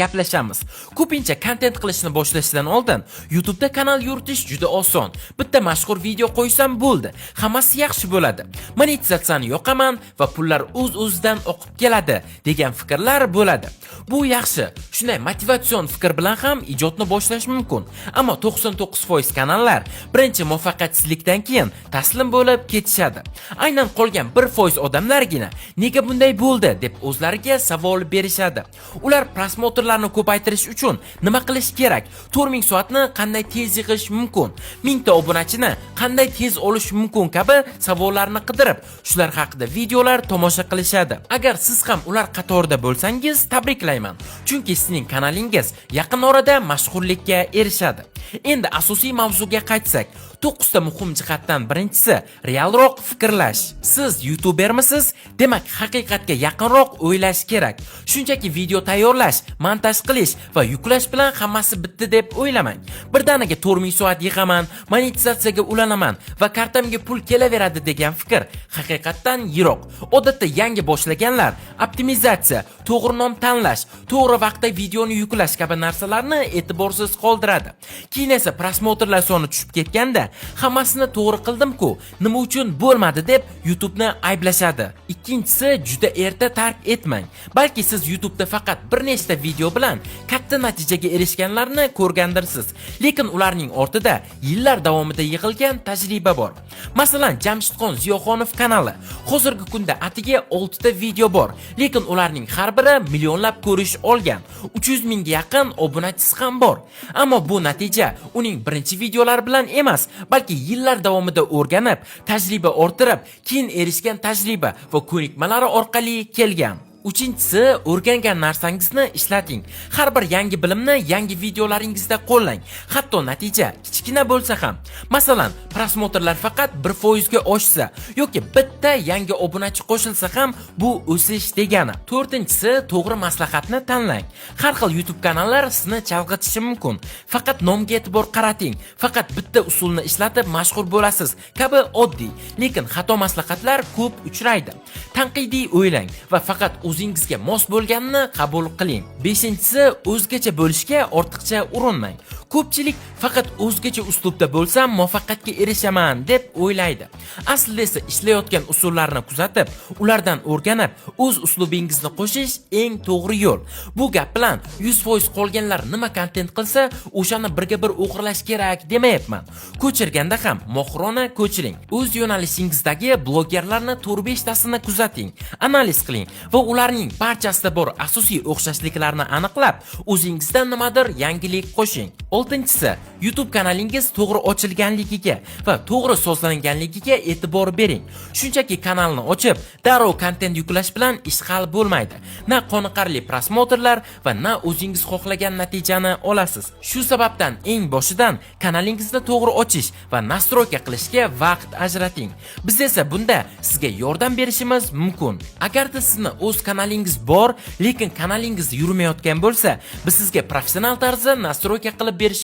gaplashamiz. Ko'pincha kontent qilishni boshlashdan oldin YouTube'da kanal yuritish juda oson. Bitta mashhur video qo'ysam bo'ldi. Hammasi yaxshi bo'ladi. Monetizatsiyani yoqaman va pullar o'z-o'zidan oqib keladi degan fikrlar bo'ladi. Bu yaxshi. Shunday motivatsion fikr bilan ham ijodni boshlash mumkin. Ammo 99% kanallar birinchi muvaffaqiyatsizlikdan keyin taslim bo'lib ketishadi. Aynan qolgan 1% odamlargina nega bunday bo'ldi deb o'zlariga savol berishadi. Ular prosmotrlarni ko'paytirish uchun nima qilish kerak? 4000 soatni qanday tez yig'ish mumkin? 1000 ta obunachini qanday tez olish mumkin kabi savollarni qidirib, shular haqida videolar tomosha qilishadi. Agar siz ham ular qatorida bo'lsangiz, tabriklayman. Chunki sizning kanalingiz yaqin orada mashhurlikka erishadi. Endi asosiy mavzuga qaytsak, 9 ta muhim jihatdan birinchisi realroq fikrlash. Siz YouTubermisiz? Demak, haqiqatga yaqinroq o'ylash kerak. Shunchaki video tayyorlash, montaj qilish va yuklash bilan hammasi bitdi deb o'ylamang. Birdaniga 4000 soat yig'aman, monetizatsiyaga ulanaman va kartamga pul kelaveradi degan fikr haqiqatdan yiroq. Odatda yangi boshlaganlar optimizatsiya, to'g'ri nom tanlash, to'g'ri vaqtda videoni yuklash kabi narsalarni e'tiborsiz qoldiradi. Keyin esa prosmotrlar soni tushib ketganda hammasini to'g'ri qildim-ku, nima uchun bo'lmadi deb YouTube'ni ayblashadi. Ikkinchisi, juda erta tark etmang. Balki siz YouTube'da faqat bir nechta video bilan katta natijaga erishganlarni ko'rgandirsiz, lekin ularning ortida yillar davomida yig'ilgan tajriba bor. Masalan, Jamshidxon Ziyoxonov kanali. Hozirgi kunda atiga 6 ta video bor, lekin ularning har biri millionlab ko'rish olgan. 300 mingga yaqin obunachisi ham bor. Ammo bu natija uning birinchi videolari bilan emas, balki yillar davomida o'rganib, tajriba orttirib, keyin erishgan tajriba va ko'nikmalari orqali kelgan. Uchinchisi, o'rgangan narsangizni ishlating. Har bir yangi bilimni yangi videolaringizda qo'llang. Hatto natija kichkina bo'lsa ham. Masalan, prosmotrlar faqat 1% ga oshsa yoki bitta yangi obunachi qo'shilsa ham bu o'sish degani. To'rtinchisi, to'g'ri maslahatni tanlang. Har xil YouTube kanallar sizni chalg'itishi mumkin. Faqat nomga e'tibor qarating. Faqat bitta usulni ishlatib mashhur bo'lasiz kabi oddiy, lekin xato maslahatlar ko'p uchraydi. Tanqidiy o'ylang va faqat o'zingizga mos bo'lganini qabul qiling. 5-inchisi, o'zgacha bo'lishga ortiqcha urinmang. Ko'pchilik faqat o'zgacha uslubda bo'lsam muvaffaqiyatga erishaman deb o'ylaydi. Aslida esa ishlayotgan usullarni kuzatib, ulardan o'rganib, o'z uslubingizni qo'shish eng to'g'ri yo'l. Bu gap bilan 100% qolganlar nima kontent qilsa, o'shani birga bir o'g'irlash kerak demayapman. Ko'chirganda ham mohirona ko'chiring. O'z yo'nalishingizdagi blogerlarni 4-5 tasini kuzating, analiz qiling va ularning barchasida bor asosiy o'xshashliklarni aniqlab, o'zingizdan nimadir yangilik qo'shing. 6-inchisi, YouTube kanalingiz to'g'ri ochilganligiga va to'g'ri sozlanganligiga e'tibor bering. Shunchaki kanalni ochib, darrov kontent yuklash bilan ish hal bo'lmaydi. Na qoniqarli prosmotrlar va na o'zingiz xohlagan natijani olasiz. Shu sababdan eng boshidan kanalingizni to'g'ri ochish va nastroyka qilishga vaqt ajrating. Biz esa bunda sizga yordam berishimiz mumkin. Agarda sizni o'z kanalingiz bor, lekin kanalingiz yurmayotgan bo'lsa, biz sizga professional tarzda nastroyka qilib berish